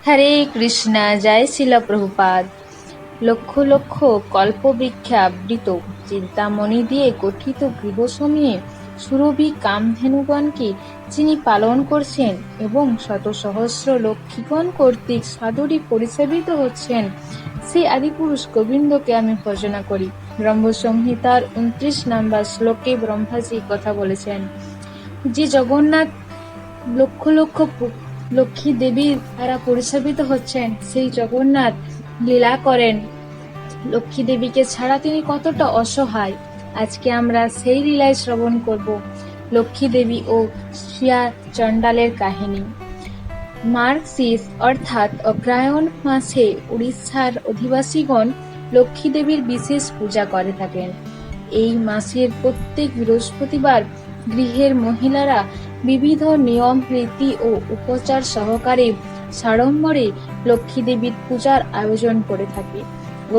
হরে কৃষ্ণা, জয় শিল প্রভুপাদ। লক্ষ লক্ষ কল্পবৃক্ষাবৃত চিন্তামণি দিয়ে গঠিত গৃহসমূহে সুরভি কামধেনুগণকে যিনি পালন করছেন এবং শত সহস্র লক্ষ্মীগণ কর্তৃক সাদরে পরিসেবিত হচ্ছেন, সেই আদিপুরুষ গোবিন্দকে আমি ভজনা করি। ব্রহ্মসংহিতার 29 নম্বর শ্লোকে ব্রহ্মাজি কথা বলেছেন যে জগন্নাথ লক্ষ লক্ষ লক্ষ্মী দেবীর দ্বারা পরিচালিত হচ্ছেন, সেই জগন্নাথ লীলা করেন লক্ষ্মী দেবীকে ছাড়া তিনি কতটা অসহায়। আজকে আমরা সেই লীলায় শ্রবণ করব লক্ষ্মী দেবী ও শ্রিয়া চণ্ডালের কাহিনী। মার্গশীর্ষ অর্থাৎ অগ্রহায়ণ মাসে উড়িষ্যার অধিবাসীগণ লক্ষ্মী দেবীর বিশেষ পূজা করে থাকেন। এই মাসের প্রত্যেক বৃহস্পতিবার গৃহের মহিলারা বিবিধ নিয়ম রীতি ও উপচার সহকারে সাড়ম্বরে লক্ষ্মী দেবীর পূজার আয়োজন করে থাকে।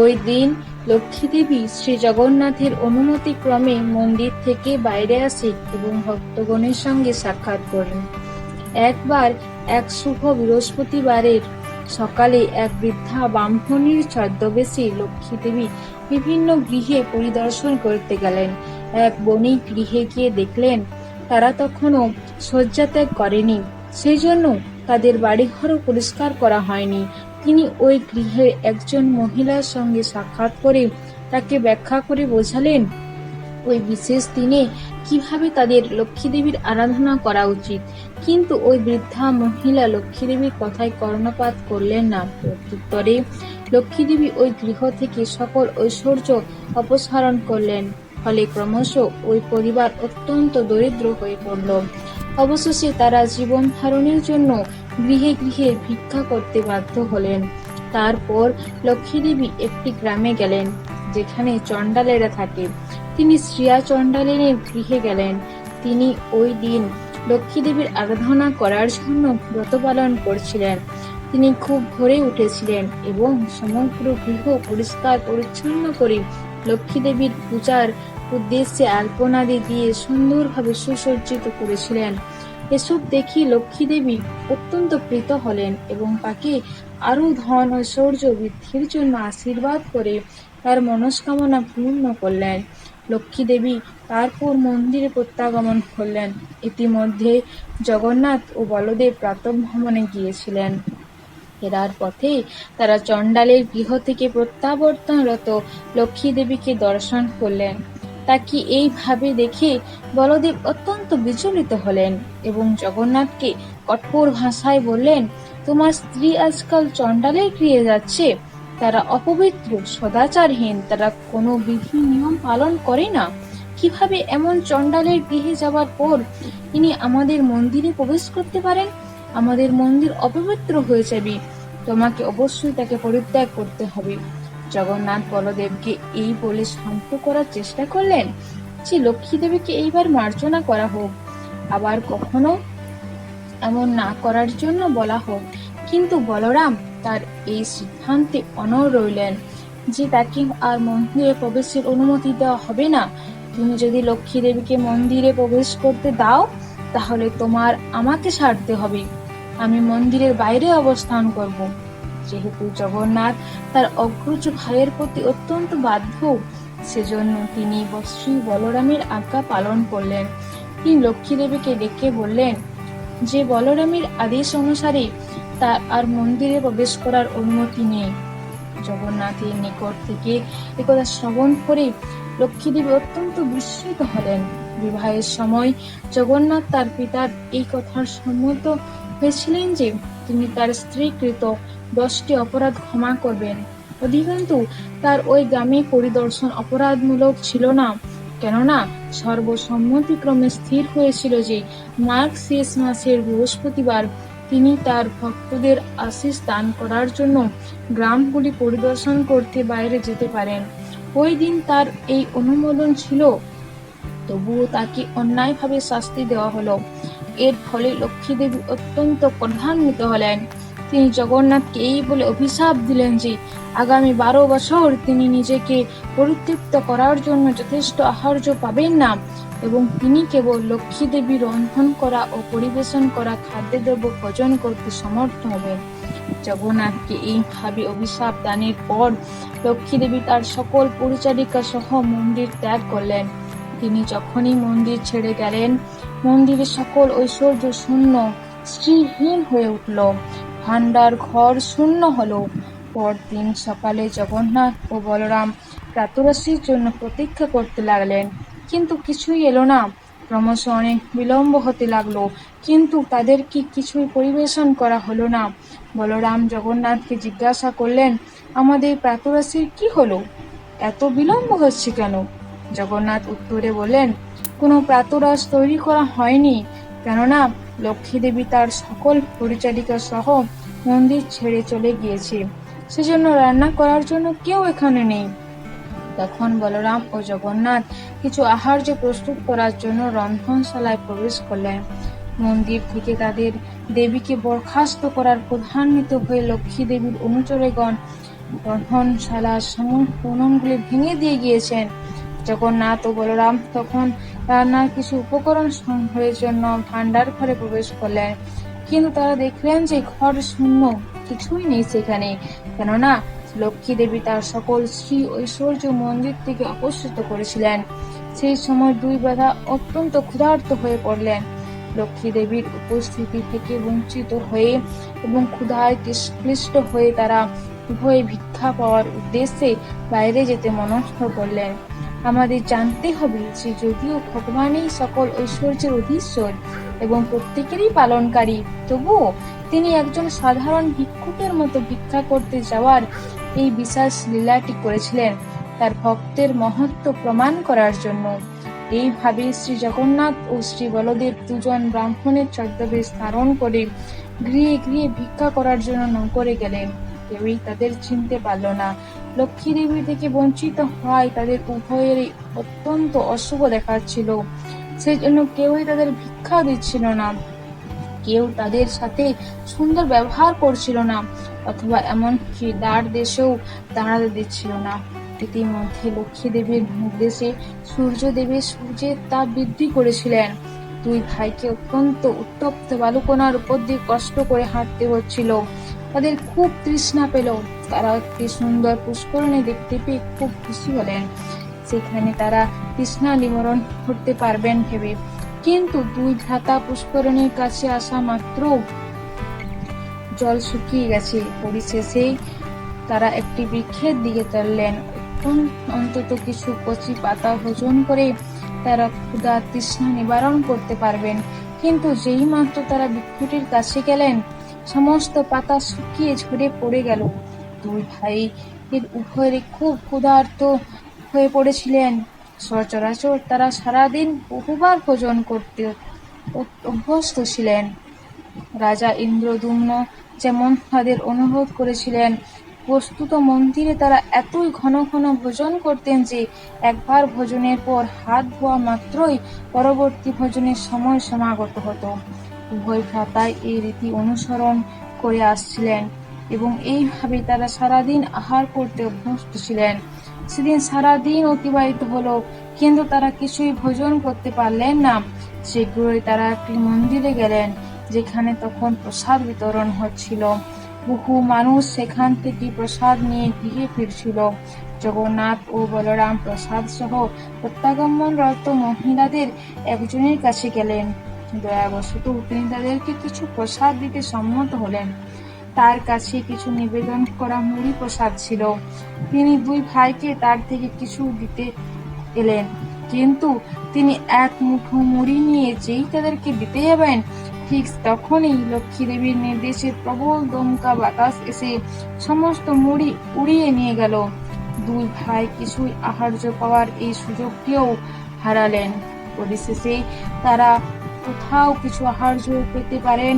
ওই দিন লক্ষ্মী দেবী শ্রী জগন্নাথের অনুমতি ক্রমে মন্দির থেকে বাইরে আসে এবং ভক্তগণের সঙ্গে সাক্ষাৎ করেন। একবার এক শুভ বৃহস্পতিবারের সকালে এক বৃদ্ধা ব্রাহ্মণীর ছদ্মবেশে লক্ষ্মী দেবী বিভিন্ন গৃহে পরিদর্শন করতে গেলেন। এক বণিক গৃহে গিয়ে দেখলেন তারা তখনও শয্যাত্যাগ করেনি, সেই জন্য তাদের বাড়িঘরও পরিষ্কার করা হয়নি। তিনি ওই গৃহের একজন মহিলার সঙ্গে সাক্ষাৎ করে তাকে ব্যাখ্যা করে বোঝালেন ওই বিশেষ দিনে কিভাবে তাদের লক্ষ্মী দেবীর আরাধনা করা উচিত। কিন্তু ওই বৃদ্ধা মহিলা লক্ষ্মী দেবীর কথায় কর্ণপাত করলেন না। প্রত্যুত্তরে লক্ষ্মী দেবী ওই গৃহ থেকে সকল ঐশ্বর্য অপসারণ করলেন। ফলে ক্রমশ ওই পরিবার অত্যন্ত দরিদ্র হয়ে পড়ল। অবশেষে তারা জীবন ধারণের জন্য গৃহে গৃহে ভিক্ষা করতে বাধ্য হলেন। তারপর লক্ষ্মী দেবী একটি গ্রামে গেলেন যেখানে চণ্ডালেরা থাকে। তিনি শ্রিয়া চণ্ডালিনীর গৃহে গেলেন। তিনি ওই দিন লক্ষ্মী দেবীর আরাধনা করার জন্য ব্রত পালন করছিলেন। তিনি খুব ভোরে উঠেছিলেন এবং সমগ্র গৃহ পরিষ্কার পরিচ্ছন্ন করে লক্ষ্মী দেবীর পূজার উদ্দেশ্যে আলপনাদি দিয়ে সুন্দরভাবে সুসজ্জিত করেছিলেন। এসব দেখি লক্ষ্মী দেবী অত্যন্ত প্রীত হলেন এবং তাকে আরো ধন ঐশ্বর্য বৃদ্ধির জন্য আশীর্বাদ করে তার মনস্কামনা পূর্ণ করলেন। লক্ষ্মী দেবী তারপর মন্দিরে প্রত্যাগমন করলেন। ইতিমধ্যে জগন্নাথ ও বলদেব প্রাতঃভ্রমণে গিয়েছিলেন। ফেরার পথে তারা চণ্ডালের গৃহ থেকে প্রত্যাবর্তনরত লক্ষ্মী দেবীকে দর্শন করলেন। তাকে এইভাবে দেখে বলদেব অত্যন্ত বিচলিত হলেন এবং জগন্নাথকে কঠোর ভাষায় বললেন, তোমার স্ত্রী আজকাল চণ্ডালের গৃহে যাচ্ছে। তারা অপবিত্র, সদাচারহীন, তারা কোনো বিধি নিয়ম পালন করে না। কিভাবে এমন চণ্ডালের গৃহে যাবার পর তিনি আমাদের মন্দিরে প্রবেশ করতে পারেন? আমাদের মন্দির অপবিত্র হয়ে যাবে। তোমাকে অবশ্যই তাকে পরিত্যাগ করতে হবে। জগন্নাথ বলদেবকে এই বলে শান্ত করার চেষ্টা করলেন যে লক্ষ্মী দেবীকে এইবার মার্জনা করা হোক, আবার কখনো এমন না করার জন্য বলা হোক। কিন্তু বলরাম তার এই সিদ্ধান্তে অনড় রইলেন যে তাকে আর মন্দিরে প্রবেশের অনুমতি দেওয়া হবে না। তুমি যদি লক্ষ্মী দেবীকে মন্দিরে প্রবেশ করতে দাও তাহলে তোমার আমাকে ছাড়তে হবে। আমি মন্দিরের বাইরে অবস্থান করব। যেহেতু জগন্নাথ তার অগ্রজ ভাইয়ের প্রতি অত্যন্ত বাধ্য, সেজন্য তিনি শ্রী বলরামের আজ্ঞা পালন করলেন। তিনি লক্ষ্মী দেবীকে ডেকে বললেন যে বলরামের আদেশ অনুসারে তার আর মন্দিরে প্রবেশ করার অনুমতি নেই। জগন্নাথের নিকট থেকে একথা শ্রবণ করে লক্ষ্মী দেবী অত্যন্ত বিস্মিত হলেন। বিবাহের সময় জগন্নাথ তার পিতার এই কথার সম্মত হয়েছিলেন যে তিনি তার স্ত্রীকৃত 10টি অপরাধ ক্ষমা করবেন। অধিকন্তু তার ওই গ্রামে পরিদর্শন অপরাধমূলক ছিল না, কেননা সর্বসম্মতিক্রমে স্থির হয়েছিল যে মার্গশীর্ষ মাসের বৃহস্পতিবার তিনি তার ভক্তদের আশীষ দান করার জন্য গ্রামগুলি পরিদর্শন করতে বাইরে যেতে পারেন। ওই দিন তার এই অনুমোদন ছিল, তবুও তাকে অন্যায়ভাবে শাস্তি দেওয়া হলো। এর ফলে লক্ষ্মী দেবী অত্যন্ত ক্রোধান্বিত হলেন। তিনি জগন্নাথকে এই বলে অভিশাপ দিলেন যে আগামী 12 বছর তিনি নিজেকে পরিতৃপ্ত করার জন্য যথেষ্ট আহার্য পাবেন না এবং তিনি কেবল লক্ষ্মী দেবী রন্ধন করা ও পরিবেশন করা খাদ্যদ্রব্য ভোজন করতে সমর্থ হবেন। জগন্নাথকে এইভাবে অভিশাপ দানের পর লক্ষ্মী দেবী তার সকল পরিচারিকা সহ মন্দির ত্যাগ করলেন। তিনি যখনই মন্দির ছেড়ে গেলেন, মন্দিরের সকল ঐশ্বর্য শূন্য, শ্রীহীন হয়ে উঠল, ভাণ্ডার ঘর শূন্য হলো। পরদিন সকালে জগন্নাথ ও বলরাম প্রাতরাশির জন্য প্রতীক্ষা করতে লাগলেন, কিন্তু কিছুই এলো না। ক্রমশ অনেক বিলম্ব হতে লাগলো, কিন্তু তাদেরকে কিছুই পরিবেশন করা হলো না। বলরাম জগন্নাথকে জিজ্ঞাসা করলেন, আমাদের প্রাতরাশির কি হলো? এত বিলম্ব হচ্ছে কেন? জগন্নাথ উত্তরে বললেন, কোনো প্রাতরাশ তৈরি করা হয়নি, কেননা লক্ষ্মী দেবী তার সকল পরিচারিকা সহ মন্দির ছেড়ে চলে গিয়েছে, সেজন্য রান্না করার জন্য কেউ এখানে নেই। তখন বলরাম ও জগন্নাথ কিছু আহার্য প্রস্তুত করার জন্য রন্ধনশালায় প্রবেশ করলেন। মন্দির থেকে তাদের দেবীকে বরখাস্ত করার প্রধান্বিত হয়ে লক্ষ্মী দেবীর অনুচরেগণ রন্ধনশালার সমস্ত উনুনগুলি ভেঙে দিয়ে গিয়েছেন। জগন্নাথ ও বলরাম তখন রান্নার কিছু উপকরণ সংগ্রহের জন্য ভাণ্ডার ঘরে প্রবেশ করলেন, কিন্তু তারা দেখলেন যে ঘর শূন্য, কিছুই নেই সেখানে, কেননা লক্ষ্মী দেবী তার সকল শ্রী ঐশ্বর্য মন্দির থেকে অপসৃত করেছিলেন। সেই সময় দুই ব্রাহ্মণ অত্যন্ত ক্ষুধার্ত হয়ে পড়লেন। লক্ষ্মী দেবীর উপস্থিতি থেকে বঞ্চিত হয়ে এবং ক্ষুধায় ক্লিষ্ট হয়ে তারা উভয়ে ভিক্ষা পাওয়ার উদ্দেশ্যে বাইরে যেতে মনস্থ করলেন। আমাদের জানতে হবে যে যদিও ভগবানই সকল ঐশ্বর্যের অধীশ্বর এবং প্রত্যেকেরই পালনকারী, তবুও তিনি একজন সাধারণ ভিক্ষুকের মতো ভিক্ষা করতে যাওয়ার এই বিশেষ লীলাটি করেছিলেন তার ভক্তের মহত্ব প্রমাণ করার জন্য। এইভাবে শ্রী জগন্নাথ ও শ্রী বলদেব দুজন ব্রাহ্মণের ছদ্মবেশ ধারণ করে গৃহে গৃহে ভিক্ষা করার জন্য নগরে গেলেন। কেউই তাদের চিনতে পারল না। লক্ষ্মী দেবী থেকে বঞ্চিত হওয়ায় তাদের উভয়েরই অত্যন্ত অশুভ দেখাচ্ছিল, সেই জন্য কেউই তাদের ভিক্ষা দিচ্ছিল না, কেউ তাদের সাথে সুন্দর ব্যবহার করছিল না, অথবা এমনকি দ্বার দেশেও দাঁড়াতে দিচ্ছিল না। ইতিমধ্যে লক্ষ্মী দেবীর নির্দেশে সূর্যদেবের সূর্যের তাপ বৃদ্ধি করেছিলেন। দুই ভাইকে অত্যন্ত উত্তপ্ত বালুকণার উপর দিয়ে কষ্ট করে হাঁটতে হচ্ছিল। তাদের খুব তৃষ্ণা পেল। তারা একটি সুন্দর পুষ্করণী দেখতে পেয়ে খুব খুশি হলেন। সেখানে তারা তৃষ্ণা নিবারণ করতে পারবেন ভেবে, কিন্তু দুই ভ্রাতা পুষ্করণীর কাছে আসা মাত্র জল শুকিয়ে গেছে। পরিশেষে তারা একটি বৃক্ষের দিকে চললেন। অন্তত কিছু কচি পাতা ভোজন করে তারা ক্ষুধা তৃষ্ণা নিবারণ করতে পারবেন। কিন্তু যেই মাত্র তারা বৃক্ষটির কাছে গেলেন, সমস্ত পাতা শুকিয়ে ঝরে পড়ে গেল। দুই ভাই এর উভয়েরই খুব ক্ষুধার্ত হয়ে পড়েছিলেন। সচরাচর তারা সারাদিন বহুবার ভোজন করতে অভ্যস্ত ছিলেন। রাজা ইন্দ্রদ্যুম্ন যেমন তাদের অনুরোধ করেছিলেন, বস্তুত মন্দিরে তারা এতই ঘন ঘন ভোজন করতেন যে একবার ভোজনের পর হাত ধোয়া মাত্রই পরবর্তী ভোজনের সময় সমাগত হতো। উভয় ভ্রাতাই এই রীতি অনুসরণ করে আসছিলেন এবং এইভাবে তারা সারাদিন আহার করতে অভ্যস্ত ছিলেন। সেদিন সারাদিন অতিবাহিত হলো, কিন্তু তারা কিছুই ভোজন করতে পারলেন না। শীঘ্রই তারা একটি মন্দিরে গেলেন, যেখানে তখন প্রসাদ বিতরণ হচ্ছিল। বহু মানুষ সেখান থেকে প্রসাদ নিয়ে গৃহে ফিরছিল। জগন্নাথ ও বলরাম প্রসাদ সহ প্রত্যাগমনরত মহিলাদের একজনের কাছে গেলেন। দয়াবশত তিনি তাদেরকে কিছু প্রসাদ দিতে সম্মত হলেন। তার কাছে কিছু নিবেদন করা মুড়ি প্রসাদ ছিল। তিনি দুই ভাইকে তার থেকে কিছু দিতে এলেন, কিন্তু তিনি এক মুঠো মুড়ি নিয়ে যেই তাদেরকে দিতে যাবেন, ঠিক তখনই লক্ষ্মী দেবীর নির্দেশে প্রবল দমকা বাতাস এসে সমস্ত মুড়ি উড়িয়ে নিয়ে গেল। দুই ভাই কিছুই আহার্য পাওয়ার এই সুযোগটিও হারালেন। পরিশেষে তারা কোথাও কিছু আহার্য পেতে পারেন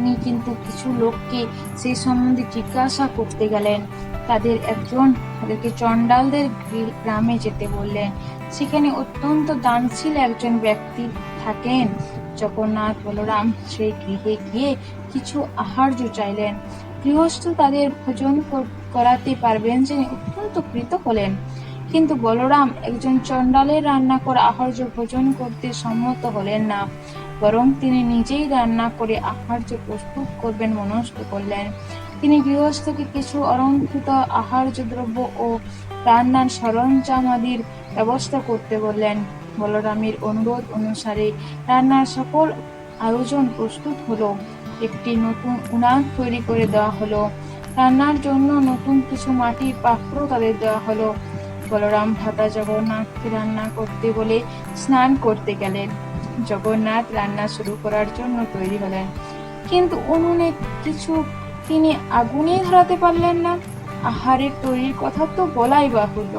নি, কিন্তু কিছু লোককে সেই সম্বন্ধে জিজ্ঞাসা করতে গেলেন। তাদের একজন তাদেরকে চণ্ডালদের গ্রামে যেতে বললেন। সেখানে অত্যন্ত দানশীল একজন ব্যক্তি থাকেন। জগন্নাথ বলরাম সেই গৃহে গিয়ে কিছু আহার্য চাইলেন। গৃহস্থ তাদের ভোজন করাতে পারবেন জেনে অত্যন্ত কৃত হলেন, কিন্তু বলরাম একজন চণ্ডালের রান্না করা আহার্য ভোজন করতে সম্মত হলেন না। বরং তিনি নিজেই রান্না করে আহার্য প্রস্তুত করবেন মনস্থ করলেন। তিনি গৃহস্থকে কিছু অলঙ্কৃত আহার্য দ্রব্য ও রান্নার সরঞ্জামাদির ব্যবস্থা করতে বললেন। বলরামের অনুরোধ অনুসারে রান্নার সকল আয়োজন প্রস্তুত হলো। একটি নতুন উনান তৈরি করে দেওয়া হলো। রান্নার জন্য নতুন কিছু মাটির পাত্র তাদের দেওয়া হলো। বলরাম ভ্রাতা জগন্নাথকে রান্না করতে বলে স্নান করতে গেলেন। জগন্নাথ রান্না শুরু করার জন্য তৈরি হলেন, কিন্তু উনুনে কিছু তিনি আগুনেই ধরাতে পারলেন না। আহারের তৈরির কথা তো বলাই বাহুল্য।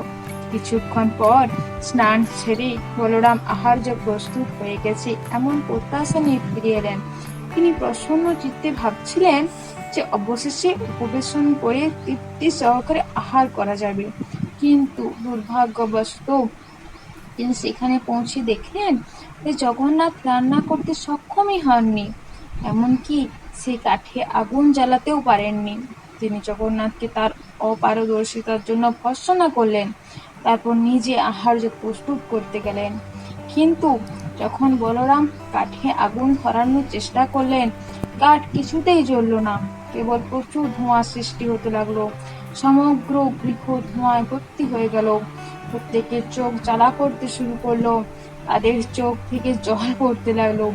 কিছুক্ষণ পর স্নান ছেড়ে বলরাম আহার্য প্রস্তুত হয়ে গেছে এমন প্রত্যাশা নিয়ে ফিরে এলেন। তিনি প্রসন্ন চিত্তে ভাবছিলেন যে অবশেষে উপবেশন করে তৃপ্তি সহকারে আহার করা যাবে, কিন্তু দুর্ভাগ্যবশত তিনি সেখানে পৌঁছে দেখলেন যে জগন্নাথ রান্না করতে সক্ষমই হননি, এমনকি সে কাঠে আগুন জ্বালাতেও পারেননি। তিনি জগন্নাথকে তার অপারদর্শিতার জন্য ভর্ৎসনা করলেন। তারপর নিজে আহার্য প্রস্তুত করতে গেলেন। কিন্তু যখন বলরাম কাঠে আগুন ধরানোর চেষ্টা করলেন, কাঠ কিছুতেই জ্বলল না, কেবল প্রচুর ধোঁয়া সৃষ্টি হতে লাগলো। সমগ্র গৃহ ধোঁয়ায় ভর্তি হয়ে গেল। প্রত্যেকের চোখ জ্বালা করতে শুরু করলো, তাদের চোখ থেকে জল পড়তে লাগলো,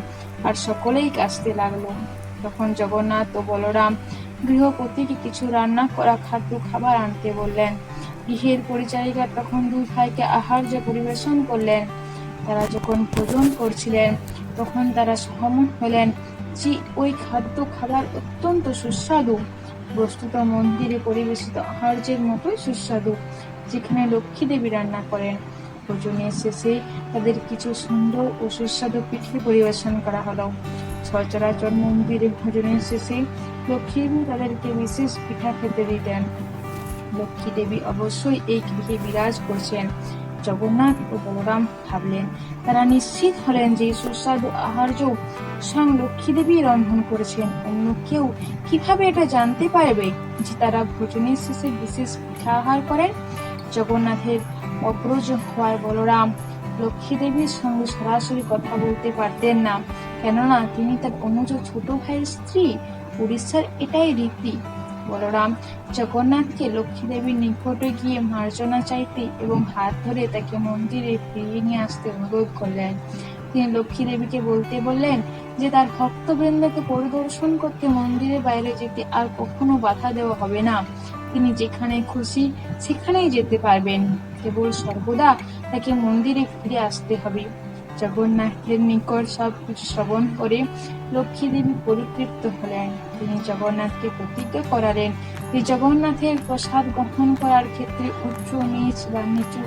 আর সকলেই কাশতে লাগলো। তখন জগন্নাথ ও বলরাম গৃহপতিকে কিছু রান্না করা খাদ্য খাবার আনতে বললেন। গৃহের পরিচারিকা তখন দুই ভাইকে আহার্য পরিবেশন করলেন। তারা যখন ভোজন করছিলেন, তখন তারা সহমত হলেন যে ওই খাদ্য খাবার অত্যন্ত সুস্বাদু। বস্তুত মন্দিরে পরিবেশিত আহার্যের মতোই সুস্বাদু, যেখানে লক্ষ্মী দেবী রান্না করেন। ভোজনের শেষে তাদের কিছু সুন্দর ও সুস্বাদু পিঠে পরিবেশন করা হলো। সচরাচর মন্দিরে ভোজনের শেষে লক্ষ্মী দেবী তাদেরকে বিশেষ পিঠা খেতে দিতেন। লক্ষ্মী দেবী অবশ্যই এই গৃহে বিরাজ করছেন। জগন্নাথ ও বলরাম ভাবলেন, তারা নিশ্চিত হলেন যে সুস্বাদু আহার্য স্বয়ং লক্ষ্মী দেবী রন্ধন করেছেন। অন্য কেউ কিভাবে এটা জানতে পারবে যে তারা ভোজনের শেষে বিশেষ পিঠা আহার করেন? জগন্নাথের অগ্রজ হওয়ায় বলরাম লক্ষ্মী দেবীর সঙ্গে সরাসরি কথা বলতে পারতেন না, কেননা তিনি তার অনুজ ছোট ভাইয়ের স্ত্রী। উড়িষ্যার এটাই রীতি। বলরাম জগন্নাথকে লক্ষ্মী দেবীর নিকটে গিয়ে মার্জনা চাইতে এবং হাত ধরে তাকে মন্দিরে ফিরিয়ে নিয়ে আসতে অনুরোধ করলেন। তিনি লক্ষ্মী দেবীকে বলতে বললেন যে তার ভক্তবৃন্দকে পরিদর্শন করতে মন্দিরের বাইরে যেতে আর কখনো বাধা দেওয়া হবে না। তিনি যেখানে খুশি সেখানেই যেতে পারবেন, কেবল সর্বদা তাকে মন্দিরে ফিরে আসতে হবে। জগন্নাথের নিকট সবকিছু শ্রবণ করে লক্ষ্মী দেবী পরিতৃপ্ত হলেন। তিনি জগন্নাথকে প্রতিজ্ঞা করালেন যে জগন্নাথের প্রসাদ গ্রহণ করার ক্ষেত্রে উচ্চ নীচ বা নিচু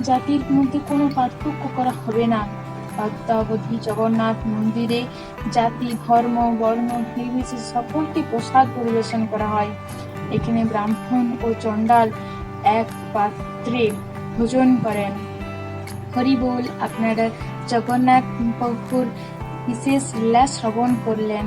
জাতির মধ্যে কোনো পার্থক্য করা হবে না। অদ্যাবধি জগন্নাথ মন্দিরে জাতি, ধর্ম, বর্ণ নির্বিশেষে সকলকে প্রসাদ পরিবেশন করা হয়। এখানে ব্রাহ্মণ ও চণ্ডাল এক পাত্রে ভোজন করেন। হরি বল। আপনারা জগন্নাথ প্রভুর বিশেষ লীলা শ্রবণ করলেন।